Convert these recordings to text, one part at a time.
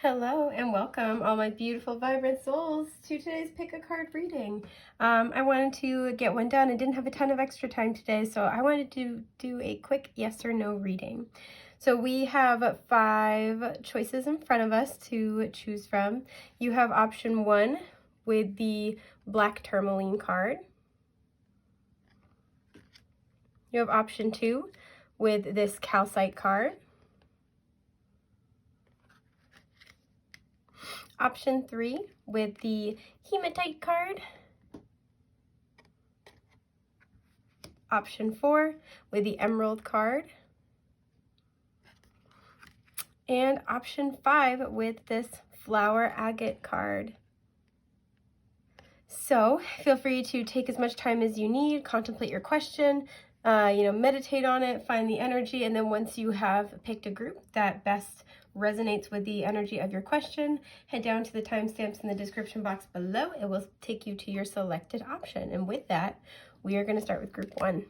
Hello and welcome, all my beautiful, vibrant souls, to today's pick a card reading. I wanted to get one done. I didn't have a ton of extra time today, so I wanted to do a quick yes or no reading. So we have 5 choices in front of us to choose from. You have option 1 with the black tourmaline card. You have option 2 with this calcite card. Option 3 with the hematite card. Option 4 with the emerald card. And option 5 with this flower agate card. So feel free to take as much time as you need, contemplate your question, meditate on it, find the energy, and then once you have picked a group that best resonates with the energy of your question, head down to the timestamps in the description box below. It will take you to your selected option. And with that, we are going to start with group 1.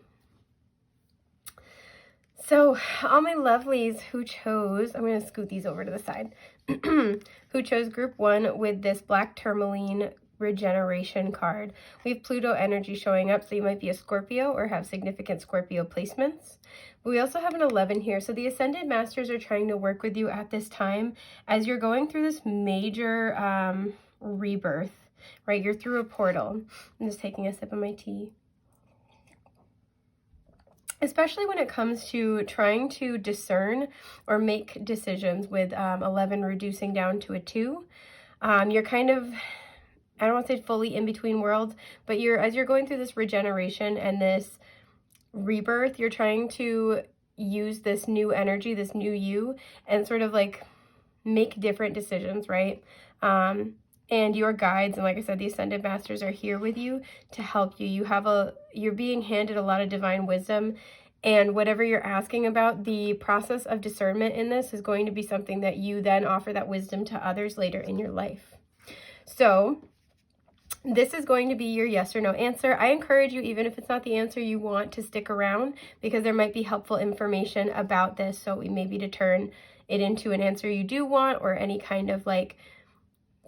So all my lovelies who chose, I'm going to scoot these over to the side, who chose group 1 with this black tourmaline regeneration card. We have Pluto energy showing up, so you might be a Scorpio or have significant Scorpio placements. But we also have an 11 here, so the Ascended Masters are trying to work with you at this time as you're going through this major rebirth, right? You're through a portal. I'm just taking a sip of my tea. Especially when it comes to trying to discern or make decisions with 11 reducing down to a 2. You're kind of, I don't want to say fully in between worlds, but as you're going through this regeneration and this rebirth, you're trying to use this new energy, this new you, and sort of like make different decisions, right? And your guides, and like I said, the Ascended Masters are here with you to help you. You're being handed a lot of divine wisdom, and whatever you're asking about, the process of discernment in this is going to be something that you then offer that wisdom to others later in your life. So this is going to be your yes or no answer. I encourage you, even if it's not the answer you want, to stick around because there might be helpful information about this. So we maybe to turn it into an answer you do want, or any kind of like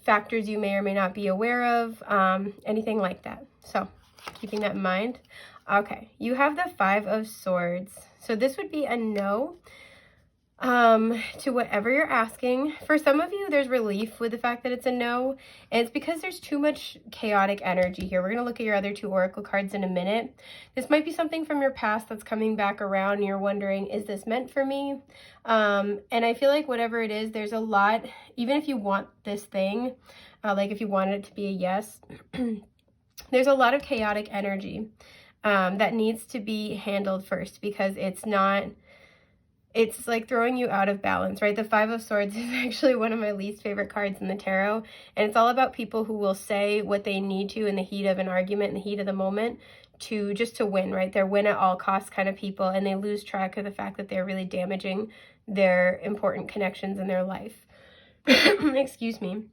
factors you may or may not be aware of, anything like that. So keeping that in mind. Okay, you have the 5 of Swords. So this would be a no to whatever you're asking. For some of you, there's relief with the fact that it's a no, and it's because there's too much chaotic energy here. We're going to look at your other 2 oracle cards in a minute. This might be something from your past that's coming back around, and you're wondering, is this meant for me? And I feel like whatever it is, there's a lot, even if you want this thing, like if you wanted it to be a yes, there's a lot of chaotic energy that needs to be handled first, because it's like throwing you out of balance, right? The 5 of Swords is actually one of my least favorite cards in the tarot. And it's all about people who will say what they need to in the heat of an argument, in the heat of the moment, just to win, right? They're win at all costs kind of people, and they lose track of the fact that they're really damaging their important connections in their life. Excuse me.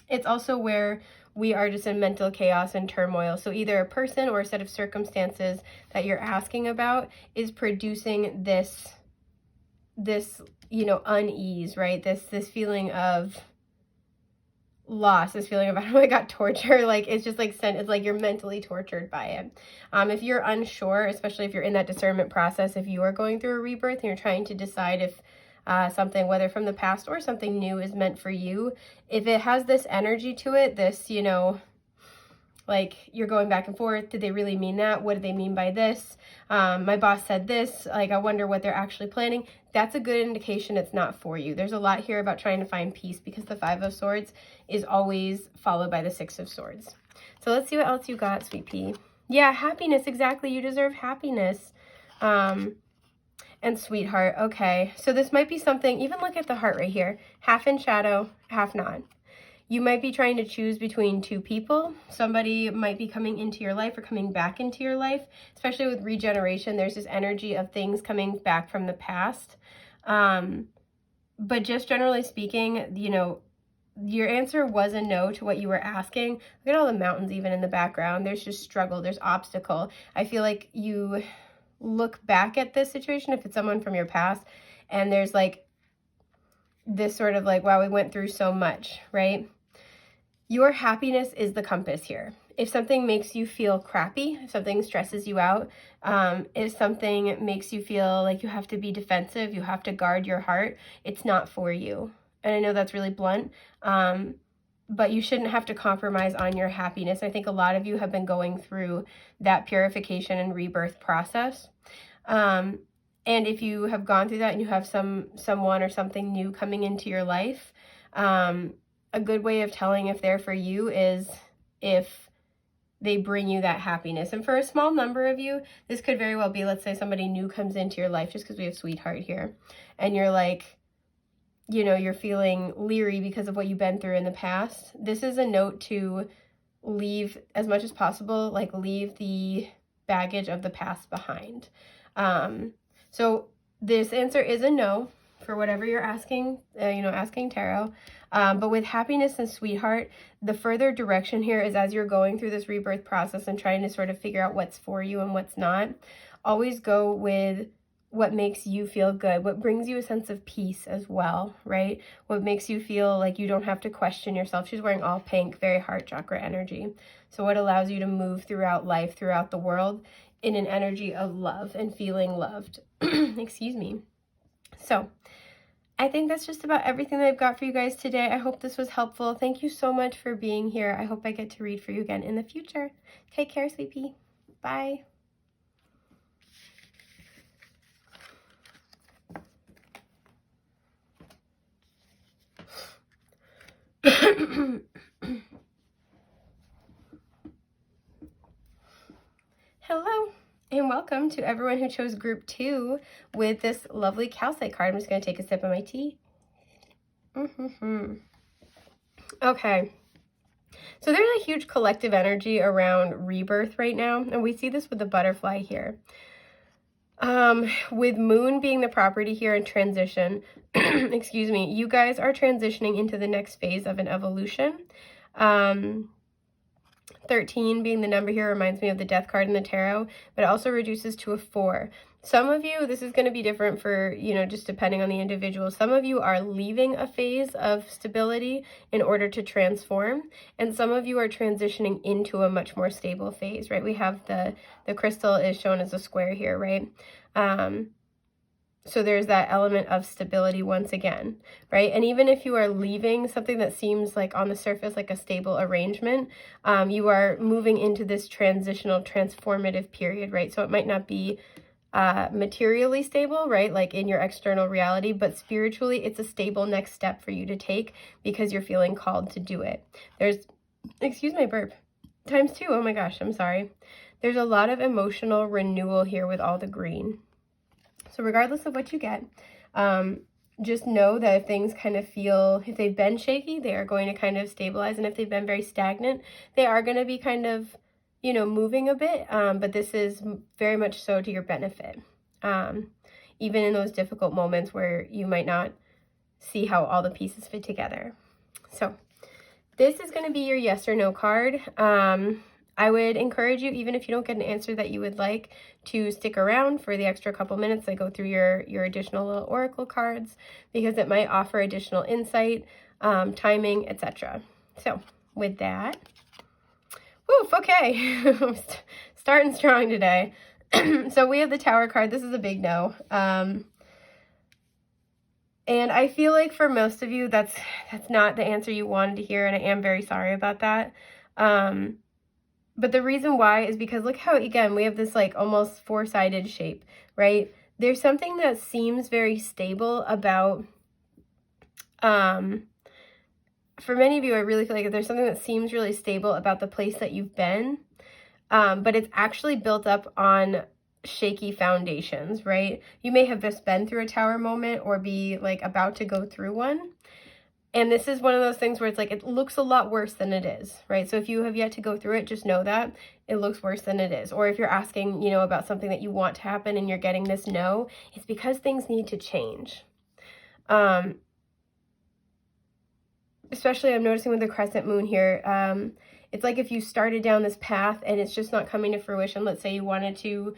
It's also where we are just in mental chaos and turmoil. So either a person or a set of circumstances that you're asking about is producing this unease, right? This feeling of loss, this feeling of, I got tortured. Like, it's just like, it's like you're mentally tortured by it. If you're unsure, especially if you're in that discernment process, if you are going through a rebirth and you're trying to decide if something, whether from the past or something new, is meant for you, if it has this energy to it, this, like you're going back and forth, did they really mean that? What did they mean by this? My boss said this, like, I wonder what they're actually planning. That's a good indication it's not for you. There's a lot here about trying to find peace, because the 5 of Swords is always followed by the 6 of Swords. So let's see what else you got, sweet pea. Yeah, happiness, exactly. You deserve happiness. And sweetheart. Okay, so this might be something, even look at the heart right here, half in shadow, half not. You might be trying to choose between 2 people. Somebody might be coming into your life or coming back into your life, especially with regeneration. There's this energy of things coming back from the past. But just generally speaking, your answer was a no to what you were asking. Look at all the mountains even in the background. There's just struggle, there's obstacle. I feel like you look back at this situation, if it's someone from your past, and there's like this sort of like, wow, we went through so much, right? Your happiness is the compass here. If something makes you feel crappy, if something stresses you out, if something makes you feel like you have to be defensive, you have to guard your heart, it's not for you. And I know that's really blunt, but you shouldn't have to compromise on your happiness. I think a lot of you have been going through that purification and rebirth process. And if you have gone through that and you have someone or something new coming into your life, a good way of telling if they're for you is if they bring you that happiness. And for a small number of you, this could very well be, let's say somebody new comes into your life, just because we have sweetheart here, and you're like, you know, you're feeling leery because of what you've been through in the past. This is a note to leave as much as possible, like leave the baggage of the past behind. So this answer is a no for whatever you're asking, asking tarot. But with happiness and sweetheart, the further direction here is as you're going through this rebirth process and trying to sort of figure out what's for you and what's not, always go with what makes you feel good, what brings you a sense of peace as well, right? What makes you feel like you don't have to question yourself. She's wearing all pink, very heart chakra energy. So what allows you to move throughout life, throughout the world, in an energy of love and feeling loved. Excuse me. So I think that's just about everything that I've got for you guys today. I hope this was helpful. Thank you so much for being here. I hope I get to read for you again in the future. Take care, sweet pea. Bye. Hello and welcome to everyone who chose group 2 with this lovely calcite card. I'm just going to take a sip of my tea. Okay, so there's a huge collective energy around rebirth right now, and we see this with the butterfly here. With moon being the property here in transition, excuse me, you guys are transitioning into the next phase of an evolution. 13 being the number here reminds me of the death card in the tarot, but it also reduces to a 4. Some of you, this is going to be different for, just depending on the individual. Some of you are leaving a phase of stability in order to transform, and some of you are transitioning into a much more stable phase, right? We have the crystal is shown as a square here, right? So there's that element of stability once again, right? And even if you are leaving something that seems like on the surface like a stable arrangement, you are moving into this transitional, transformative period, right? So it might not be materially stable, right? Like in your external reality, but spiritually, it's a stable next step for you to take because you're feeling called to do it. There's, excuse my burp, ×2. Oh my gosh, I'm sorry. There's a lot of emotional renewal here with all the green. So regardless of what you get, just know that if things kind of feel, if they've been shaky, they are going to kind of stabilize. And if they've been very stagnant, they are going to be kind of, moving a bit. But this is very much so to your benefit. Even in those difficult moments where you might not see how all the pieces fit together. So this is going to be your yes or no card. I would encourage you, even if you don't get an answer that you would like, to stick around for the extra couple minutes. I go through your additional little oracle cards because it might offer additional insight, timing, etc. So with that, woof, okay, starting strong today. So we have the Tower card. This is a big no. And I feel like for most of you, that's not the answer you wanted to hear, and I am very sorry about that. But the reason why is because look how, again, we have this like almost four-sided shape, right? There's something that seems very stable about, for many of you, I really feel like there's something that seems really stable about the place that you've been, but it's actually built up on shaky foundations, right? You may have just been through a tower moment or be like about to go through one. And this is one of those things where it's like, it looks a lot worse than it is, right? So if you have yet to go through it, just know that it looks worse than it is. Or if you're asking, about something that you want to happen and you're getting this no, it's because things need to change. Especially I'm noticing with the crescent moon here, it's like if you started down this path and it's just not coming to fruition. Let's say you wanted to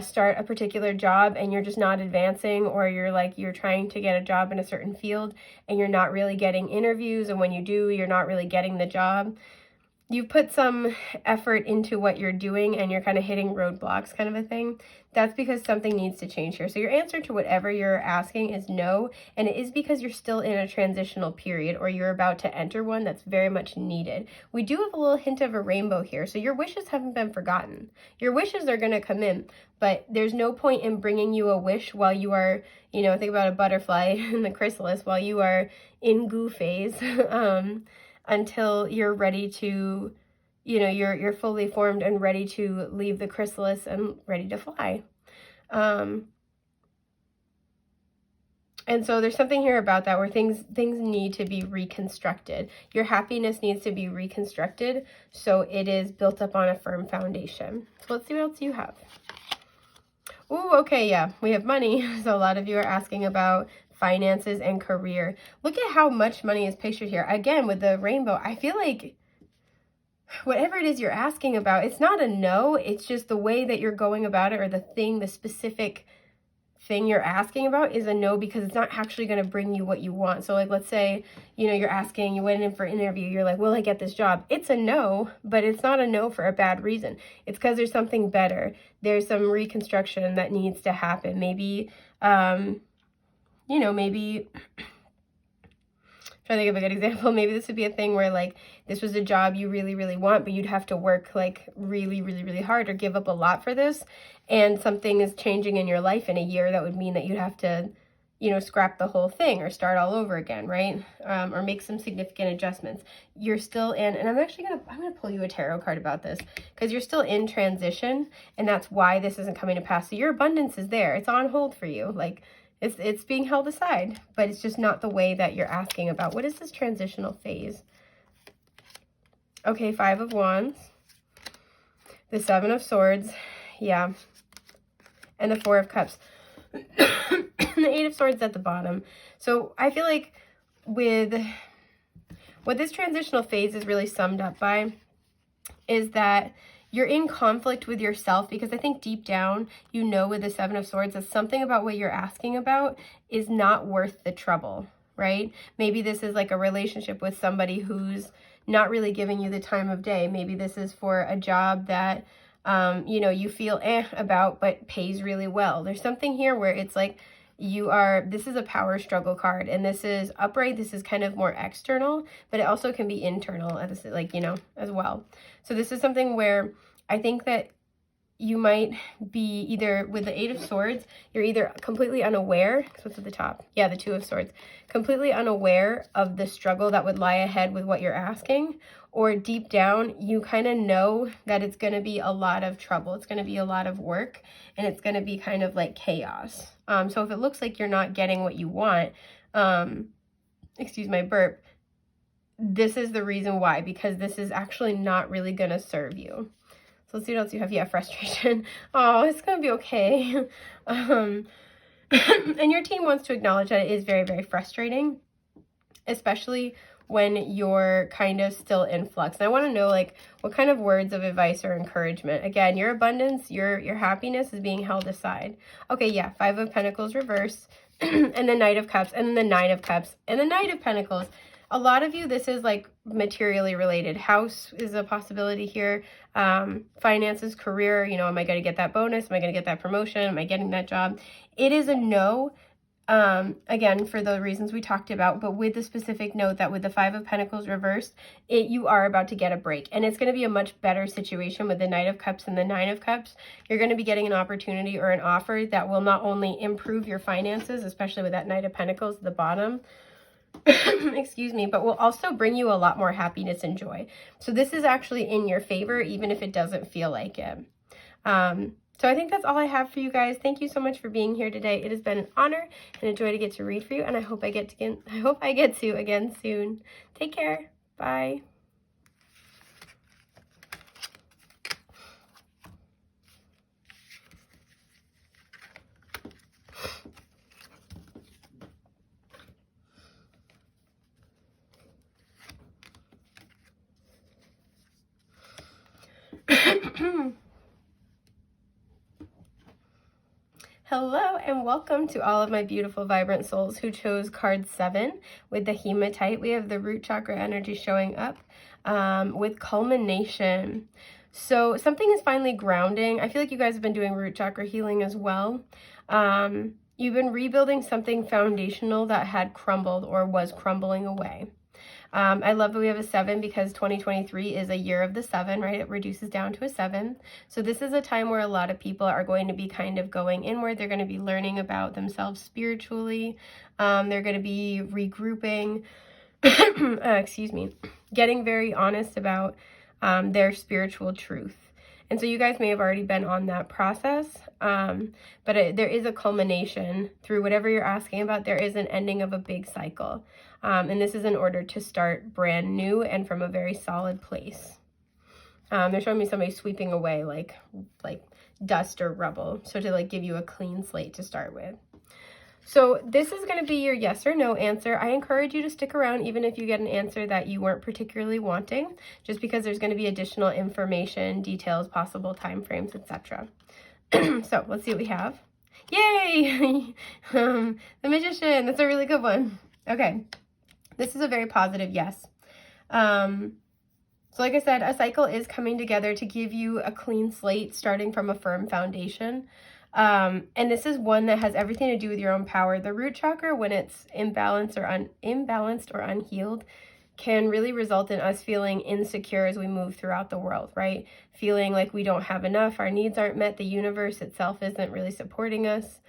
start a particular job and you're just not advancing, or you're trying to get a job in a certain field and you're not really getting interviews, and when you do, you're not really getting the job. You put some effort into what you're doing and you're kind of hitting roadblocks, kind of a thing. That's because something needs to change here. So your answer to whatever you're asking is no, and it is because you're still in a transitional period, or you're about to enter one that's very much needed. We do have a little hint of a rainbow here, so your wishes haven't been forgotten. Your wishes are going to come in, but there's no point in bringing you a wish while you are, you know, think about a butterfly in the chrysalis, while you are in goo phase. Until you're ready to, you know, you're fully formed and ready to leave the chrysalis and ready to fly. And so there's something here about that where things need to be reconstructed. Your happiness needs to be reconstructed so it is built up on a firm foundation. So let's see what else you have. Ooh, okay, yeah, we have money. So a lot of you are asking about finances and career. Look at how much money is pictured here. Again, with the rainbow, I feel like whatever it is you're asking about, it's not a no, it's just the way that you're going about it, or the specific thing you're asking about is a no, because it's not actually going to bring you what you want. So like, let's say, you know, you're asking, you went in for an interview, you're like, will I get this job? It's a no, but it's not a no for a bad reason. It's because there's something better. There's some reconstruction that needs to happen. Maybe, you know, maybe, trying to think of a good example, maybe this would be a thing where like this was a job you really, really want, but you'd have to work like really, really, really hard or give up a lot for this, and something is changing in your life in a year that would mean that you'd have to, you know, scrap the whole thing or start all over again, right? Or make some significant adjustments. You're still in, and I'm gonna pull you a tarot card about this, because you're still in transition, and that's why this isn't coming to pass. So your abundance is there. It's on hold for you. Like, it's being held aside, but it's just not the way that you're asking about. What is this transitional phase? Okay, 5 of Wands, the 7 of Swords, yeah, and the 4 of Cups. The 8 of Swords at the bottom. So I feel like with what this transitional phase is really summed up by is that you're in conflict with yourself, because I think deep down, you know, with the 7 of Swords, that something about what you're asking about is not worth the trouble, right? Maybe this is like a relationship with somebody who's not really giving you the time of day. Maybe this is for a job that, you know, you feel about, but pays really well. There's something here where it's like this is a power struggle card, and this is upright. This is kind of more external, but it also can be internal, like, you know, as well. So this is something where I think that you might be either, with the 8 of Swords, you're either completely unaware, what's at the top? Yeah, the 2 of Swords. Completely unaware of the struggle that would lie ahead with what you're asking, or deep down, you kind of know that it's going to be a lot of trouble. It's going to be a lot of work, and it's going to be kind of like chaos. So if it looks like you're not getting what you want, excuse my burp, this is the reason why, because this is actually not really going to serve you. So let's see what else you have. Yeah, frustration. Oh, it's going to be okay. And your team wants to acknowledge that it is very, very frustrating, especially when you're kind of still in flux. And I want to know, like, what kind of words of advice or encouragement. Again, your abundance, your happiness is being held aside. Okay, yeah, 5 of Pentacles reversed, and the Knight of Cups, and the 9 of Cups, and the Knight of Pentacles. A lot of you, this is like materially related. House is a possibility here. Finances, career, you know, am I going to get that bonus? Am I going to get that promotion? Am I getting that job? It is a no. Again, for the reasons we talked about, but with the specific note that with the 5 of Pentacles reversed, you are about to get a break, and it's going to be a much better situation with the Knight of Cups and the 9 of Cups. You're going to be getting an opportunity or an offer that will not only improve your finances, especially with that Knight of Pentacles at the bottom, excuse me, but will also bring you a lot more happiness and joy. So this is actually in your favor, even if it doesn't feel like it. So I think that's all I have for you guys. Thank you so much for being here today. It has been an honor and a joy to get to read for you, and I hope I get to again soon. Take care. Bye. Hello and welcome to all of my beautiful vibrant souls who chose card 7 with the hematite. We have the root chakra energy showing up with culmination. So something is finally grounding. I feel like you guys have been doing root chakra healing as well. You've been rebuilding something foundational that had crumbled or was crumbling away. I love that we have a 7 because 2023 is a year of the 7, right? It reduces down to a 7. So this is a time where a lot of people are going to be kind of going inward. They're going to be learning about themselves spiritually. They're going to be regrouping, excuse me, getting very honest about their spiritual truth. And so you guys may have already been on that process, but there is a culmination through whatever you're asking about. There is an ending of a big cycle. And this is in order to start brand new and from a very solid place. They're showing me somebody sweeping away like dust or rubble. So to like give you a clean slate to start with. So this is going to be your yes or no answer. I encourage you to stick around even if you get an answer that you weren't particularly wanting, just because there's going to be additional information, details, possible timeframes, etc. So let's see what we have. Yay! The Magician. That's a really good one. Okay. This is a very positive yes. So like I said, a cycle is coming together to give you a clean slate starting from a firm foundation. And this is one that has everything to do with your own power. The root chakra, when it's imbalanced or unhealed, can really result in us feeling insecure as we move throughout the world, right? Feeling like we don't have enough, our needs aren't met, the universe itself isn't really supporting us.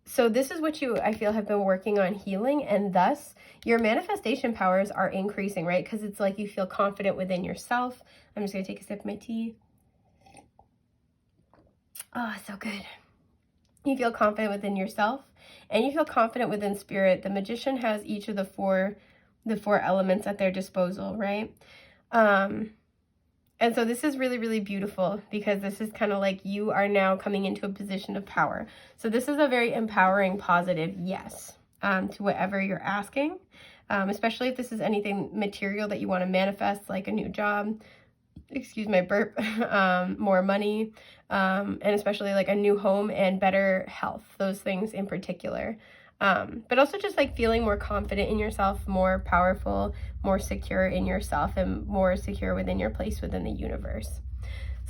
So this is what you, I feel, have been working on healing, and thus your manifestation powers are increasing, right? Because it's like you feel confident within yourself. I'm just going to take a sip of my tea. Oh, so good. You feel confident within yourself, and you feel confident within spirit. The Magician has each of the four elements at their disposal, right? And so this is really, really beautiful because this is kind of like you are now coming into a position of power. So this is a very empowering, positive yes to whatever you're asking, especially if this is anything material that you want to manifest, like a new job, excuse my burp, more money, and especially like a new home and better health, those things in particular. But also just like feeling more confident in yourself, more powerful, more secure in yourself, and more secure within your place within the universe.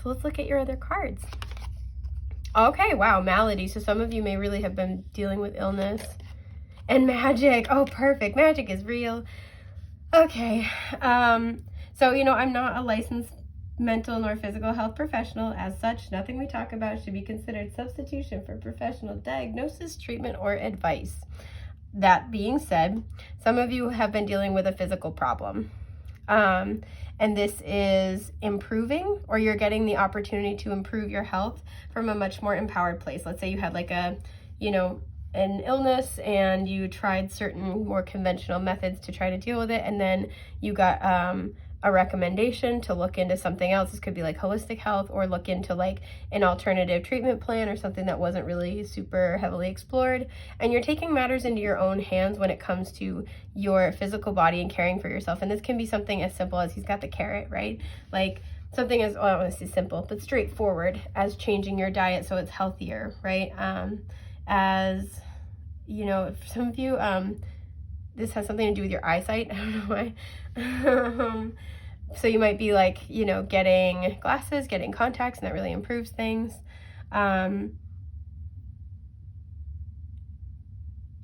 So let's look at your other cards. Okay, wow, malady. So some of you may really have been dealing with illness. And magic. Oh, perfect. Magic is real. Okay. So, you know, I'm not a licensed mental nor physical health professional. As such, nothing we talk about should be considered substitution for professional diagnosis, treatment, or advice. That being said, some of you have been dealing with a physical problem. And this is improving, or you're getting the opportunity to improve your health from a much more empowered place. Let's say you had like a, you know, an illness and you tried certain more conventional methods to try to deal with it, and then you got a recommendation to look into something else. This could be like holistic health, or look into like an alternative treatment plan or something that wasn't really super heavily explored. And you're taking matters into your own hands when it comes to your physical body and caring for yourself. And this can be something as simple as, he's got the carrot, right? Like something as, well, I don't want to say simple, but straightforward as changing your diet so it's healthier, right? As, you know, for some of you, this has something to do with your eyesight. I don't know why. So you might be like, you know, getting glasses, getting contacts, and that really improves things. I'm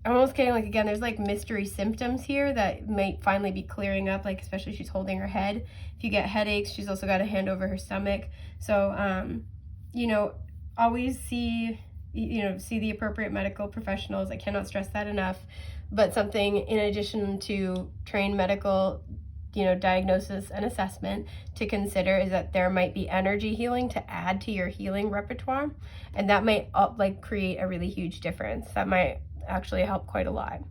almost getting like, again, there's like mystery symptoms here that might finally be clearing up, like especially she's holding her head. If you get headaches, she's also got a hand over her stomach. So, you know, always see the appropriate medical professionals. I cannot stress that enough. But something in addition to trained medical, you know, diagnosis and assessment to consider is that there might be energy healing to add to your healing repertoire. And that might like create a really huge difference. That might actually help quite a lot.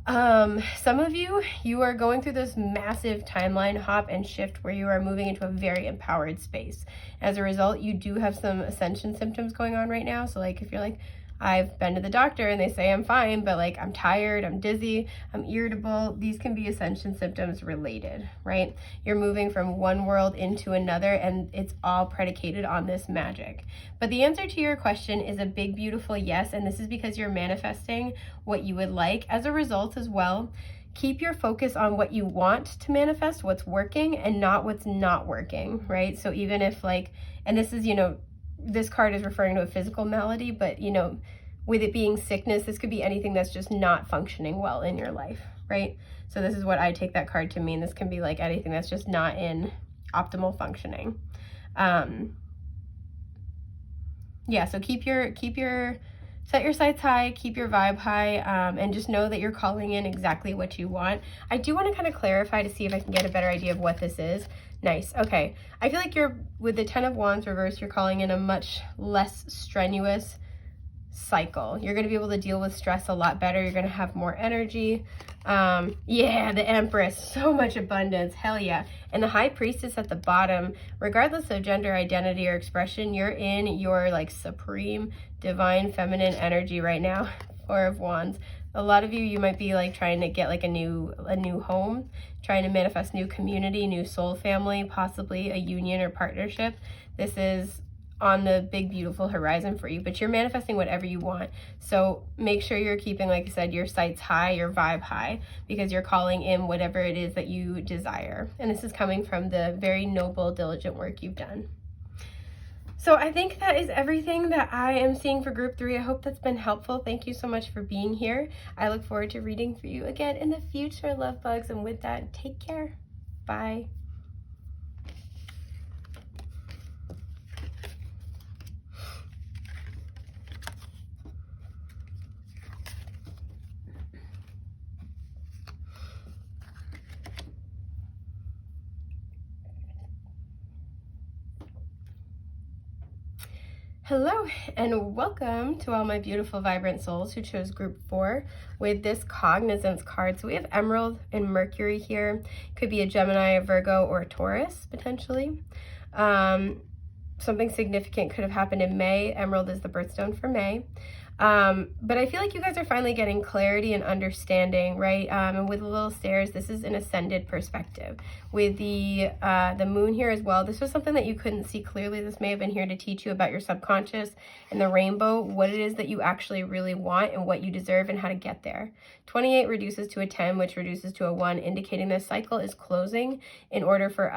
Some of you are going through this massive timeline hop and shift where you are moving into a very empowered space. As a result, you do have some ascension symptoms going on right now. So like if you're like, I've been to the doctor and they say I'm fine, but like I'm tired, I'm dizzy, I'm irritable. These can be ascension symptoms related, right? You're moving from one world into another, and it's all predicated on this magic. But the answer to your question is a big, beautiful yes, and this is because you're manifesting what you would like. As a result as well, keep your focus on what you want to manifest, what's working, and not what's not working, right? So even if like, and this is, this card is referring to a physical malady, but with it being sickness, this could be anything that's just not functioning well in your life, right? So this is what I take that card to mean. This can be like anything that's just not in optimal functioning. Yeah, so set your sights high, keep your vibe high, and just know that you're calling in exactly what you want. I do want to kind of clarify to see if I can get a better idea of what this is. Nice. Okay. I feel like with the 10 of Wands reversed, you're calling in a much less strenuous cycle. You're going to be able to deal with stress a lot better. You're going to have more energy. Yeah, the Empress, so much abundance. Hell yeah. And the High Priestess at the bottom, regardless of gender identity or expression, you're in your like supreme divine feminine energy right now. Four of Wands. A lot of you might be like trying to get like a new home, trying to manifest new community, new soul family, possibly a union or partnership. This is on the big, beautiful horizon for you, but you're manifesting whatever you want. So make sure you're keeping, like I said, your sights high, your vibe high, because you're calling in whatever it is that you desire. And this is coming from the very noble, diligent work you've done. So I think that is everything that I am seeing for group 3. I hope that's been helpful. Thank you so much for being here. I look forward to reading for you again in the future, love bugs. And with that, take care. Bye. Hello and welcome to all my beautiful vibrant souls who chose group 4 with this cognizance card. So we have Emerald and Mercury here. Could be a Gemini, a Virgo, or a Taurus potentially. Something significant could have happened in May. Emerald is the birthstone for May. But I feel like you guys are finally getting clarity and understanding, right? And with the little stairs, this is an ascended perspective. With the moon here as well, this was something that you couldn't see clearly. This may have been here to teach you about your subconscious and the rainbow, what it is that you actually really want and what you deserve and how to get there. 28 reduces to a 10, which reduces to a 1, indicating this cycle is closing in order for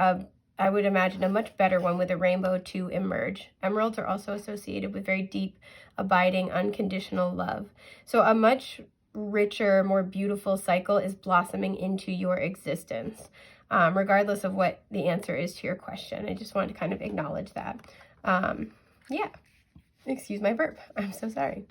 I would imagine a much better one with a rainbow to emerge. Emeralds are also associated with very deep, abiding, unconditional love. So a much richer, more beautiful cycle is blossoming into your existence, regardless of what the answer is to your question. I just wanted to kind of acknowledge that. Yeah, excuse my burp. I'm so sorry.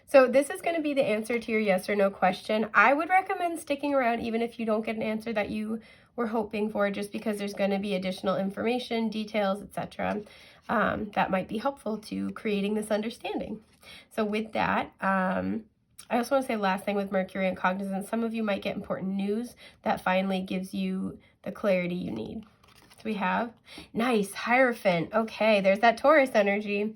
So this is going to be the answer to your yes or no question. I would recommend sticking around even if you don't get an answer that you were hoping for, just because there's going to be additional information, details, etc. That might be helpful to creating this understanding. So with that, I also want to say last thing with Mercury and cognizance, some of you might get important news that finally gives you the clarity you need. So we have nice Hierophant. Okay, there's that Taurus energy.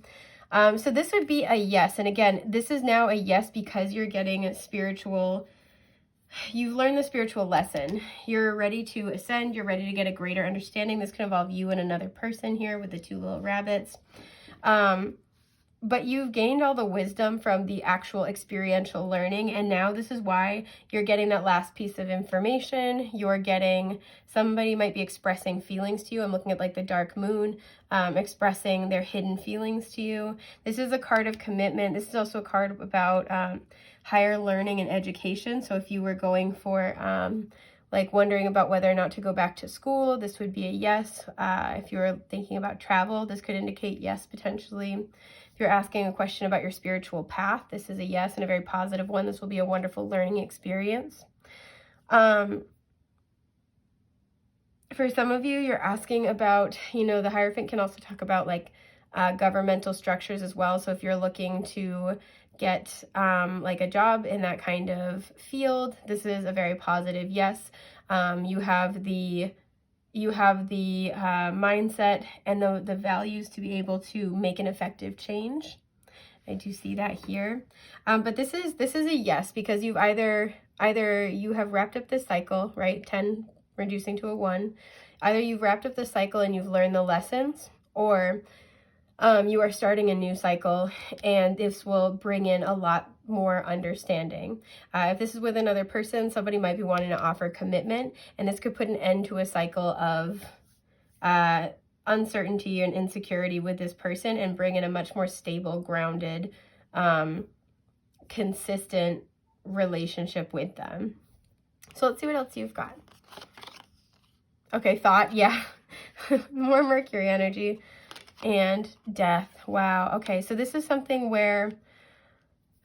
So this would be a yes. And again, this is now a yes because you're getting a spiritual, you've learned the spiritual lesson. You're ready to ascend. You're ready to get a greater understanding. This can involve you and another person here with the 2 little rabbits. But you've gained all the wisdom from the actual experiential learning, and now this is why you're getting that last piece of information. You're getting, somebody might be expressing feelings to you. I'm looking at like the dark moon, expressing their hidden feelings to you. This is a card of commitment. This is also a card about higher learning and education. So if you were going for like wondering about whether or not to go back to school, this would be a yes. If you were thinking about travel, this could indicate yes potentially. If you're asking a question about your spiritual path, this is a yes, and a very positive one. This will be a wonderful learning experience. For some of you, you're asking about, the Hierophant can also talk about like governmental structures as well. So if you're looking to get like a job in that kind of field, this is a very positive yes. You have the mindset and the values to be able to make an effective change. I do see that here. But this is a yes, because you've either you have wrapped up this cycle, right? 10 reducing to a 1. Either you've wrapped up the cycle and you've learned the lessons, or you are starting a new cycle, and this will bring in a lot more understanding. If this is with another person, somebody might be wanting to offer commitment, and this could put an end to a cycle of uncertainty and insecurity with this person and bring in a much more stable, grounded, consistent relationship with them. So let's see what else you've got. Okay, thought, yeah. More Mercury energy. And death. Wow. Okay, so this is something where,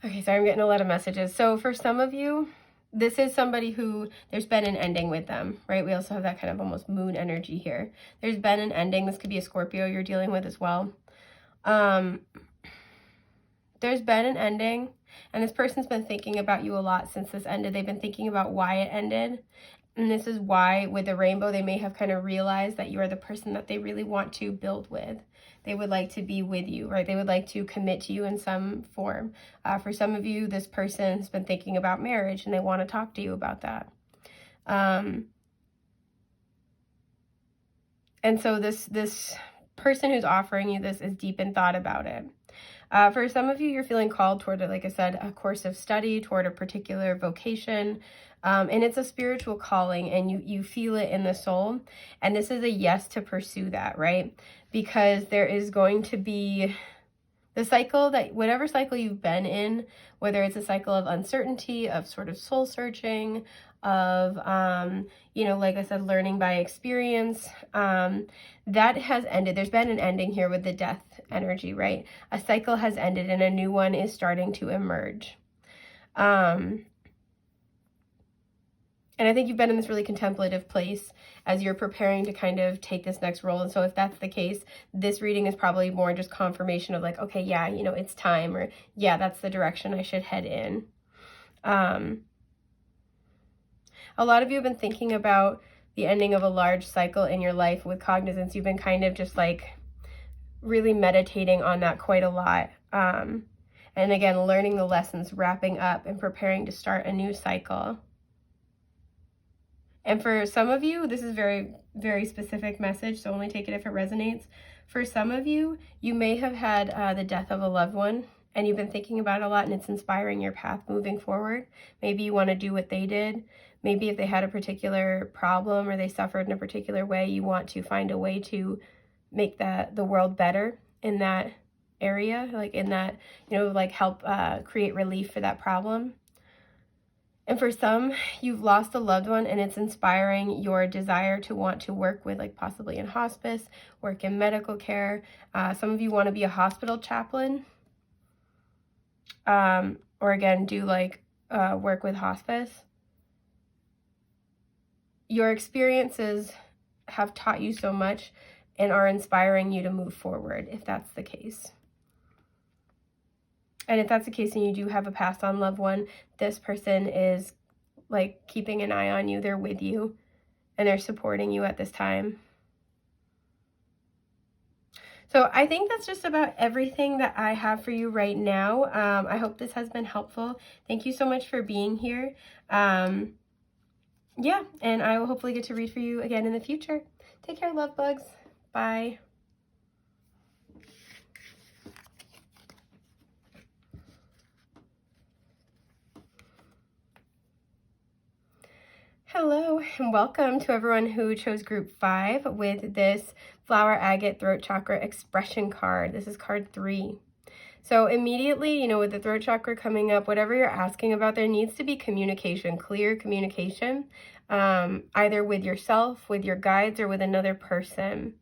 okay, sorry, I'm getting a lot of messages. So for some of you, this is somebody who there's been an ending with them, right? We also have that kind of almost moon energy here. There's been an ending. This could be a Scorpio you're dealing with as well. There's been an ending, and this person's been thinking about you a lot since this ended. They've been thinking about why it ended. And this is why, with the rainbow, they may have kind of realized that you are the person that they really want to build with. They would like to be with you, right? They would like to commit to you in some form. For some of you, this person has been thinking about marriage, and they want to talk to you about that. And so this person who's offering you this is deep in thought about it. For some of you, you're feeling called toward, like I said, a course of study, toward a particular vocation. And it's a spiritual calling, and you feel it in the soul. And this is a yes to pursue that, right? Because there is going to be the cycle that, whatever cycle you've been in, whether it's a cycle of uncertainty, of sort of soul searching, of, you know, like I said, learning by experience, that has ended. There's been an ending here with the death energy, right? A cycle has ended and a new one is starting to emerge. And I think you've been in this really contemplative place as you're preparing to kind of take this next role. And so if that's the case, this reading is probably more just confirmation of like, okay, yeah, you know, it's time, or yeah, that's the direction I should head in. A lot of you have been thinking about the ending of a large cycle in your life with cognizance. You've been kind of just like really meditating on that quite a lot. And again, learning the lessons, wrapping up and preparing to start a new cycle. And for some of you, this is very, very specific message, so only take it if it resonates. For some of you, you may have had the death of a loved one, and you've been thinking about it a lot, and it's inspiring your path moving forward. Maybe you want to do what they did. Maybe if they had a particular problem or they suffered in a particular way, you want to find a way to make the world better in that area, like in that, you know, like help create relief for that problem. And for some, you've lost a loved one, and it's inspiring your desire to want to work with, like possibly in hospice, work in medical care. Some of you want to be a hospital chaplain, or again, do like work with hospice. Your experiences have taught you so much and are inspiring you to move forward, if that's the case. And if that's the case and you do have a passed on loved one, this person is like keeping an eye on you. They're with you and they're supporting you at this time. So I think that's just about everything that I have for you right now. I hope this has been helpful. Thank you so much for being here. Yeah, and I will hopefully get to read for you again in the future. Take care, love bugs. Bye. Hello and welcome to everyone who chose group 5 with this Flower Agate Throat Chakra Expression card. This is card 3. So immediately, you know, with the throat chakra coming up, whatever you're asking about, there needs to be communication, clear communication, either with yourself, with your guides, or with another person.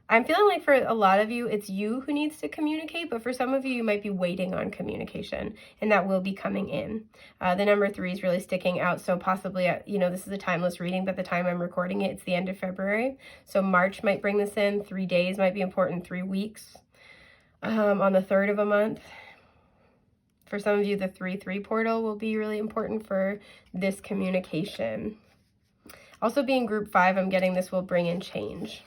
I'm feeling like for a lot of you, it's you who needs to communicate, but for some of you, you might be waiting on communication, and that will be coming in. The number 3 is really sticking out, so possibly, you know, this is a timeless reading, but the time I'm recording it, it's the end of February. So March might bring this in, 3 days might be important, 3 weeks, on the 3rd of a month. For some of you, the 3-3 portal will be really important for this communication. Also being group 5, I'm getting this will bring in change.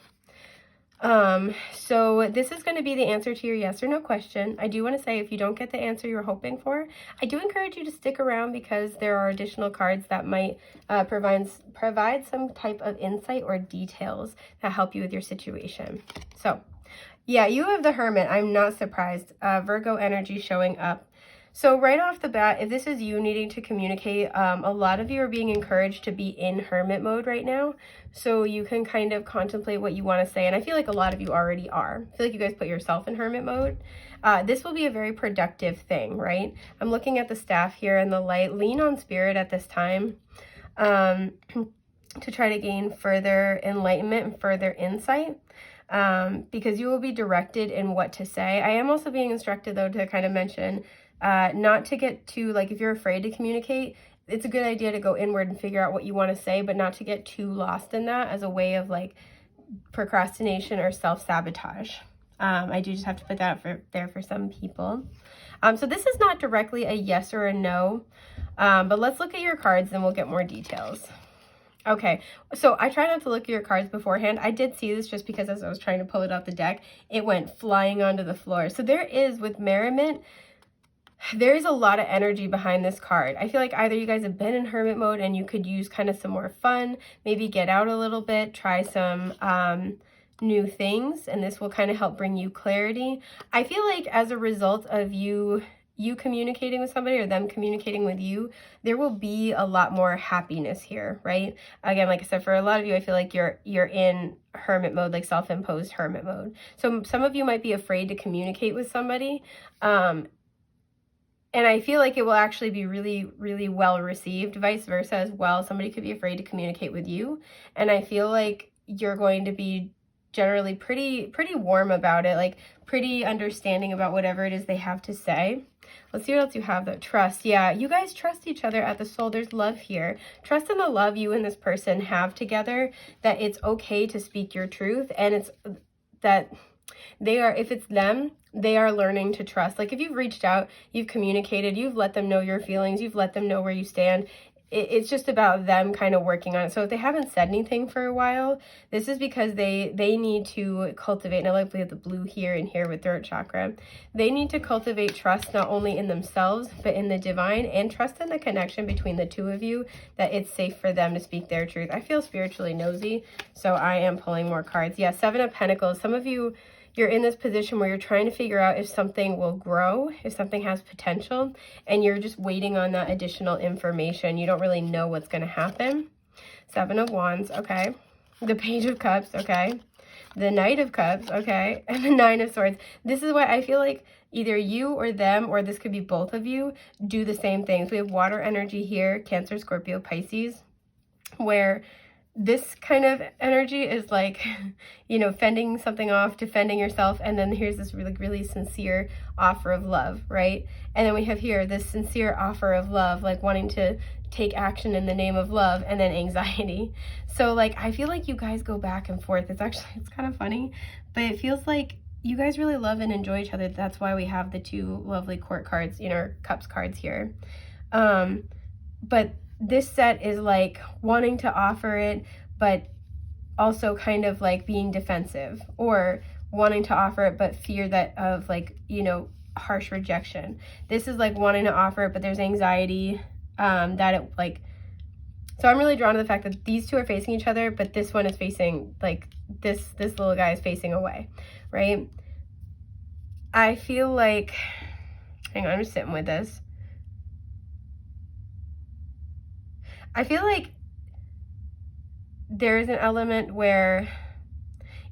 So this is going to be the answer to your yes or no question. I do want to say, if you don't get the answer you're hoping for, I do encourage you to stick around, because there are additional cards that might provide some type of insight or details that help you with your situation. So yeah, you have the Hermit. I'm not surprised. Virgo energy showing up. So right off the bat, if this is you needing to communicate, a lot of you are being encouraged to be in hermit mode right now. So you can kind of contemplate what you want to say. And I feel like a lot of you already are. I feel like you guys put yourself in hermit mode. This will be a very productive thing, right? I'm looking at the staff here and the light. Lean on spirit at this time to try to gain further enlightenment and further insight. Because you will be directed in what to say. I am also being instructed, though, to kind of mention not to get too, like, if you're afraid to communicate, it's a good idea to go inward and figure out what you want to say, but not to get too lost in that as a way of, like, procrastination or self-sabotage. I do just have to put that there for some people. So this is not directly a yes or a no, but let's look at your cards and we'll get more details. Okay, so I try not to look at your cards beforehand. I did see this just because as I was trying to pull it off the deck, it went flying onto the floor. So there is, with merriment, there is a lot of energy behind this card. I feel like either you guys have been in hermit mode and you could use kind of some more fun, maybe get out a little bit, try some new things, and this will kind of help bring you clarity. I feel like as a result of you communicating with somebody or them communicating with you, there will be a lot more happiness here, right? Again, like I said, for a lot of you, I feel like you're in hermit mode, like self-imposed hermit mode. So some of you might be afraid to communicate with somebody. And I feel like it will actually be really, really well received, vice versa as well. Somebody could be afraid to communicate with you. And I feel like you're going to be generally pretty warm about it, like pretty understanding about whatever it is they have to say. Let's see what else you have, though. Trust. Yeah, you guys trust each other at the soul. There's love here. Trust in the love you and this person have together, that it's okay to speak your truth, and it's that they are, if it's them, they are learning to trust. Like if you've reached out, you've communicated, you've let them know your feelings, you've let them know where you stand. It's just about them kind of working on it. So if they haven't said anything for a while, this is because they need to cultivate, and I like we have the blue here and here with throat chakra. They need to cultivate trust not only in themselves, but in the divine, and trust in the connection between the two of you, that it's safe for them to speak their truth. I feel spiritually nosy, so I am pulling more cards. Yeah, Seven of Pentacles. Some of you, you're in this position where you're trying to figure out if something will grow, if something has potential, and you're just waiting on that additional information. You don't really know what's going to happen. Seven of Wands, okay. The Page of Cups, okay. The Knight of Cups, okay. And the Nine of Swords. This is why I feel like either you or them, or this could be both of you, do the same things. We have water energy here, Cancer, Scorpio, Pisces, where this kind of energy is like, you know, fending something off, defending yourself, and then here's this really, really sincere offer of love, right? And then we have here this sincere offer of love, like wanting to take action in the name of love, and then anxiety. So like, I feel like you guys go back and forth. It's kind of funny, but it feels like you guys really love and enjoy each other. That's why we have the two lovely court cards, you know, cups cards here. But this set is like wanting to offer it, but also kind of like being defensive, or wanting to offer it, but fear that of like, you know, harsh rejection. This is like wanting to offer it, but there's anxiety that it like, so I'm really drawn to the fact that these two are facing each other, but this one is facing like this little guy is facing away, right? I feel like, hang on, I'm just sitting with this. I feel like there is an element where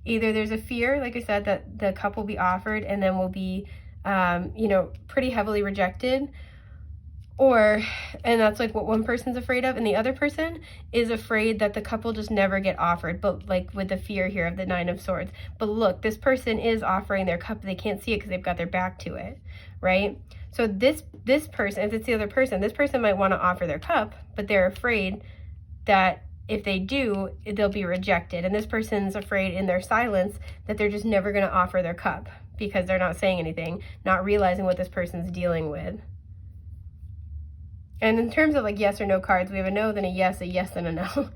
either there's a fear, like I said, that the cup will be offered and then will be, you know, pretty heavily rejected, and that's like what one person's afraid of, and the other person is afraid that the cup will just never get offered, but like with the fear here of the Nine of Swords. But look, this person is offering their cup, they can't see it because they've got their back to it, right? So this person, if it's the other person, this person might want to offer their cup, but they're afraid that if they do, they'll be rejected. And this person's afraid in their silence that they're just never going to offer their cup because they're not saying anything, not realizing what this person's dealing with. And in terms of like yes or no cards, we have a no, then a yes, and a no.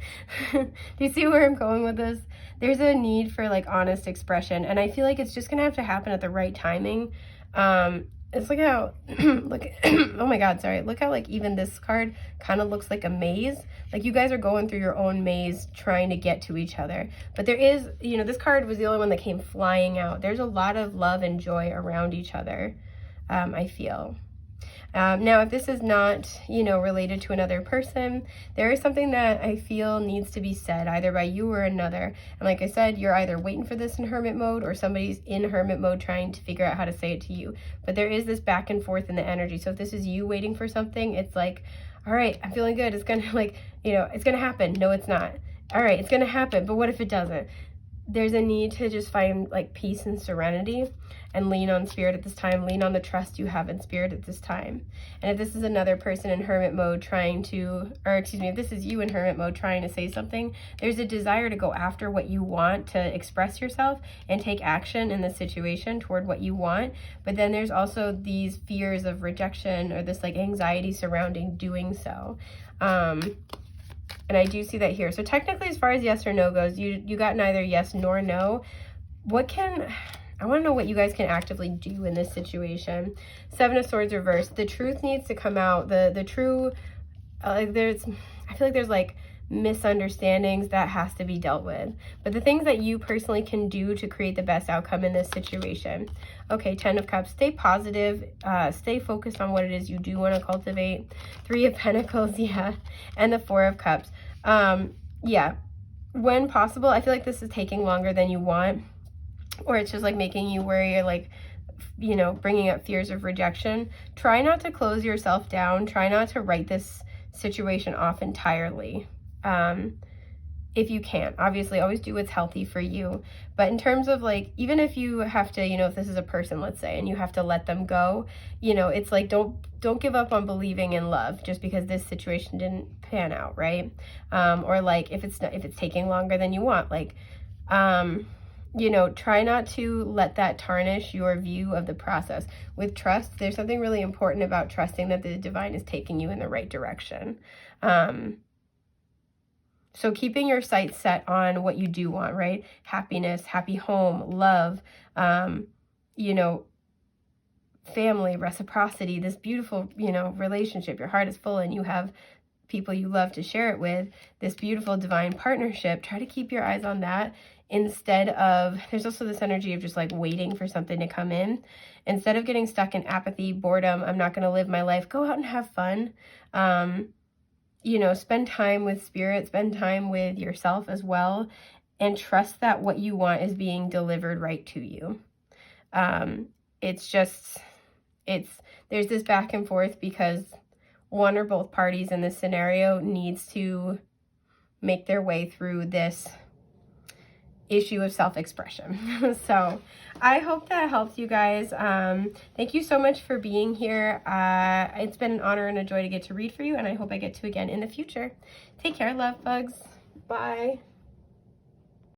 Do you see where I'm going with this? There's a need for like honest expression, and I feel like it's just gonna have to happen at the right timing. It's look how look oh my god, sorry, look how like even this card kind of looks like a maze. Like you guys are going through your own maze trying to get to each other, but there is, you know, this card was the only one that came flying out. There's a lot of love and joy around each other. I feel now, if this is not, you know, related to another person, there is something that I feel needs to be said either by you or another. And like I said, you're either waiting for this in hermit mode or somebody's in hermit mode trying to figure out how to say it to you. But there is this back and forth in the energy. So if this is you waiting for something, it's like, all right, I'm feeling good. It's going to like, you know, it's going to happen. No, it's not. All right, it's going to happen. But what if it doesn't? There's a need to just find like peace and serenity and lean on spirit at this time, lean on the trust you have in spirit at this time. And if this is another person in hermit mode trying to, or excuse me, if this is you in hermit mode trying to say something, there's a desire to go after what you want, to express yourself and take action in the situation toward what you want. But then there's also these fears of rejection or this like anxiety surrounding doing so. And I do see that here. So technically, as far as yes or no goes, you got neither yes nor no. I want to know what you guys can actively do in this situation. Seven of Swords reversed. The truth needs to come out. The true, I feel like there's like misunderstandings that has to be dealt with. But the things that you personally can do to create the best outcome in this situation. Okay, 10 of Cups. Stay positive. Stay focused on what it is you do want to cultivate. 3 of Pentacles, yeah. And the 4 of Cups. Yeah. When possible, I feel like this is taking longer than you want. Or it's just like making you worry, or like, you know, bringing up fears of rejection. Try not to close yourself down. Try not to write this situation off entirely. If you can, obviously always do what's healthy for you. But in terms of like, even if you have to, you know, if this is a person, let's say, and you have to let them go, you know, it's like, don't give up on believing in love just because this situation didn't pan out, right? Or like if it's taking longer than you want, like, you know, try not to let that tarnish your view of the process. With trust, there's something really important about trusting that the divine is taking you in the right direction. So keeping your sights set on what you do want, right? Happiness, happy home, love, you know, family, reciprocity, this beautiful, you know, relationship. Your heart is full and you have people you love to share it with, this beautiful divine partnership. Try to keep your eyes on that instead of, there's also this energy of just like waiting for something to come in. Instead of getting stuck in apathy, boredom, I'm not going to live my life, go out and have fun. You know, spend time with spirit, spend time with yourself as well, and trust that what you want is being delivered right to you. It's just, there's this back and forth because one or both parties in this scenario needs to make their way through this issue of self-expression. So I hope that helps you guys. Thank you so much for being here. It's been an honor and a joy to get to read for you, and I hope I get to again in the future. Take care, love bugs. Bye.